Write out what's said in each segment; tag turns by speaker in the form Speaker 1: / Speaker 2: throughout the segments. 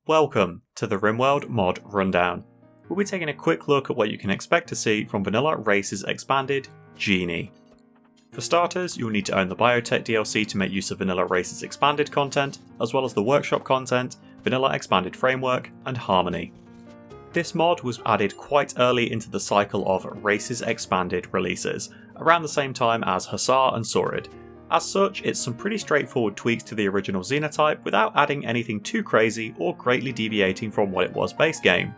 Speaker 1: Welcome to the Rimworld mod rundown. We'll be taking a quick look at what you can expect to see from Vanilla Races Expanded Genie. For starters, you'll need to own the Biotech DLC to make use of Vanilla Races Expanded content, as well as the Workshop content, Vanilla Expanded Framework, and Harmony. This mod was added quite early into the cycle of Races Expanded releases, around the same time as Hussar and Saurid. As such, it's some pretty straightforward tweaks to the original Xenotype without adding anything too crazy or greatly deviating from what it was base game.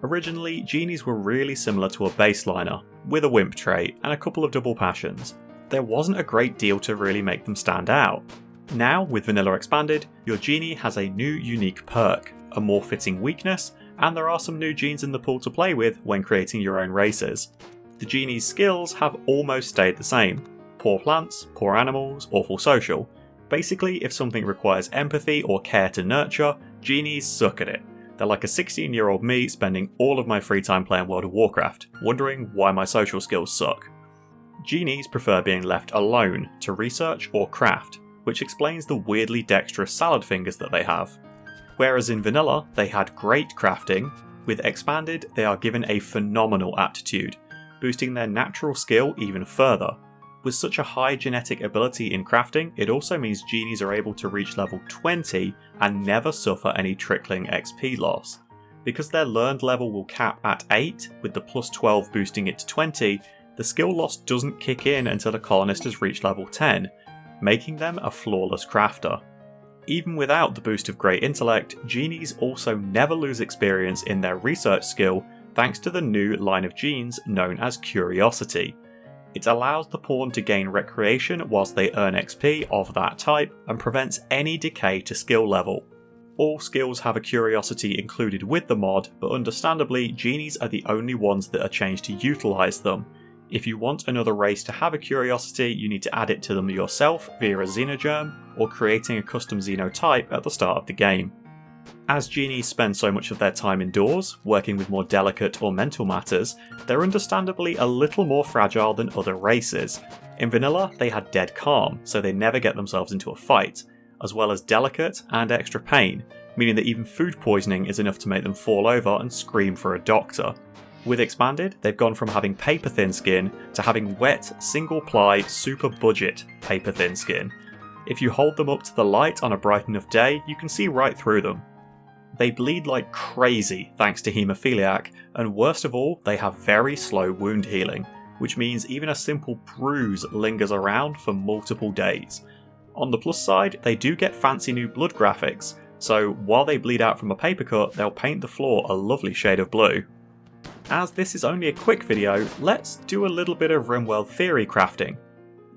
Speaker 1: Originally, Genies were really similar to a baseliner, with a Wimp trait and a couple of double passions. There wasn't a great deal to really make them stand out. Now, with Vanilla Expanded, your Genie has a new unique perk, a more fitting weakness, and there are some new genes in the pool to play with when creating your own races. The Genie's skills have almost stayed the same. Poor plants, poor animals, awful social. Basically, if something requires empathy or care to nurture, Genies suck at it. They're like a 16-year-old me spending all of my free time playing World of Warcraft, wondering why my social skills suck. Genies prefer being left alone to research or craft, which explains the weirdly dexterous salad fingers that they have. Whereas in Vanilla, they had great crafting, with Expanded they are given a phenomenal aptitude, boosting their natural skill even further. With such a high genetic ability in crafting, it also means Genies are able to reach level 20 and never suffer any trickling XP loss. Because their learned level will cap at 8, with the plus 12 boosting it to 20, the skill loss doesn't kick in until a colonist has reached level 10, making them a flawless crafter. Even without the boost of great intellect, Genies also never lose experience in their research skill thanks to the new line of genes known as Curiosity. It allows the pawn to gain recreation whilst they earn XP of that type and prevents any decay to skill level. All skills have a curiosity included with the mod, but understandably, Genies are the only ones that are changed to utilise them. If you want another race to have a curiosity, you need to add it to them yourself via a Xenogerm or creating a custom Xenotype at the start of the game. As Genies spend so much of their time indoors, working with more delicate or mental matters, they're understandably a little more fragile than other races. In Vanilla, they had dead calm, so they never get themselves into a fight, as well as delicate and extra pain, meaning that even food poisoning is enough to make them fall over and scream for a doctor. With Expanded, they've gone from having paper-thin skin to having wet, single-ply, super budget paper-thin skin. If you hold them up to the light on a bright enough day, you can see right through them. They bleed like crazy thanks to haemophiliac, and worst of all, they have very slow wound healing, which means even a simple bruise lingers around for multiple days. On the plus side, they do get fancy new blood graphics, so while they bleed out from a paper cut, they'll paint the floor a lovely shade of blue. As this is only a quick video, let's do a little bit of Rimworld theory crafting.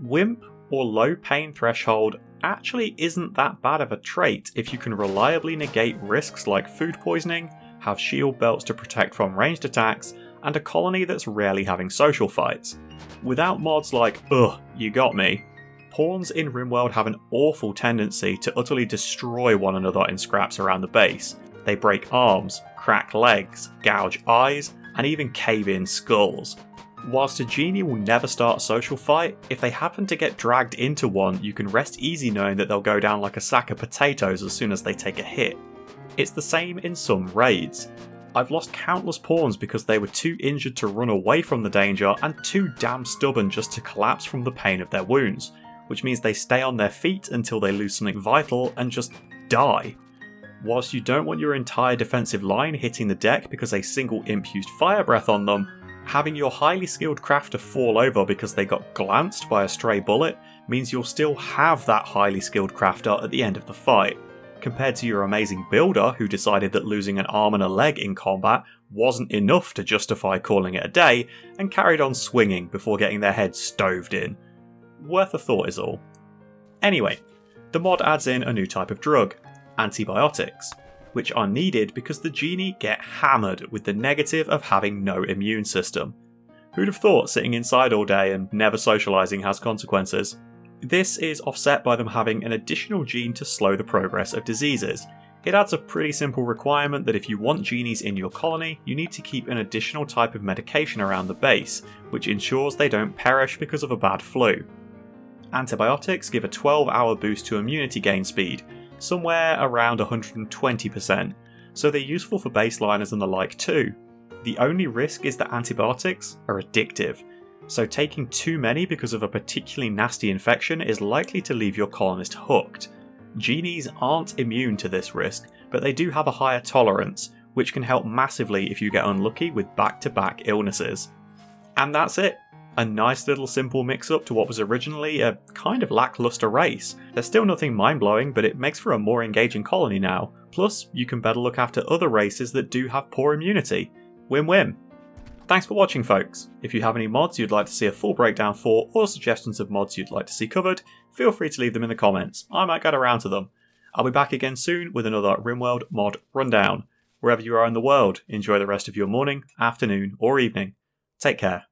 Speaker 1: Wimp or low pain threshold actually isn't that bad of a trait if you can reliably negate risks like food poisoning, have shield belts to protect from ranged attacks, and a colony that's rarely having social fights. Without mods like ugh, you got me, pawns in Rimworld have an awful tendency to utterly destroy one another in scraps around the base. They break arms, crack legs, gouge eyes, and even cave in skulls. Whilst a Genie will never start a social fight, if they happen to get dragged into one, you can rest easy knowing that they'll go down like a sack of potatoes as soon as they take a hit. It's the same in some raids. I've lost countless pawns because they were too injured to run away from the danger and too damn stubborn just to collapse from the pain of their wounds, which means they stay on their feet until they lose something vital and just die. Whilst you don't want your entire defensive line hitting the deck because a single imp used fire breath on them, having your highly skilled crafter fall over because they got glanced by a stray bullet means you'll still have that highly skilled crafter at the end of the fight, compared to your amazing builder who decided that losing an arm and a leg in combat wasn't enough to justify calling it a day and carried on swinging before getting their head stoved in. Worth a thought is all. Anyway, the mod adds in a new type of drug, antibiotics, which are needed because the Genie get hammered with the negative of having no immune system. Who'd have thought sitting inside all day and never socialising has consequences? This is offset by them having an additional gene to slow the progress of diseases. It adds a pretty simple requirement that if you want Genies in your colony, you need to keep an additional type of medication around the base, which ensures they don't perish because of a bad flu. Antibiotics give a 12-hour boost to immunity gain speed, somewhere around 120%, so they're useful for baseliners and the like too. The only risk is that antibiotics are addictive, so taking too many because of a particularly nasty infection is likely to leave your colonist hooked. Genies aren't immune to this risk, but they do have a higher tolerance, which can help massively if you get unlucky with back-to-back illnesses. And that's it. A nice little simple mix-up to what was originally a kind of lackluster race. There's still nothing mind-blowing, but it makes for a more engaging colony now. Plus, you can better look after other races that do have poor immunity. Win-win. Thanks for watching, folks. If you have any mods you'd like to see a full breakdown for, or suggestions of mods you'd like to see covered, feel free to leave them in the comments. I might get around to them. I'll be back again soon with another Rimworld mod rundown. Wherever you are in the world, enjoy the rest of your morning, afternoon, or evening. Take care.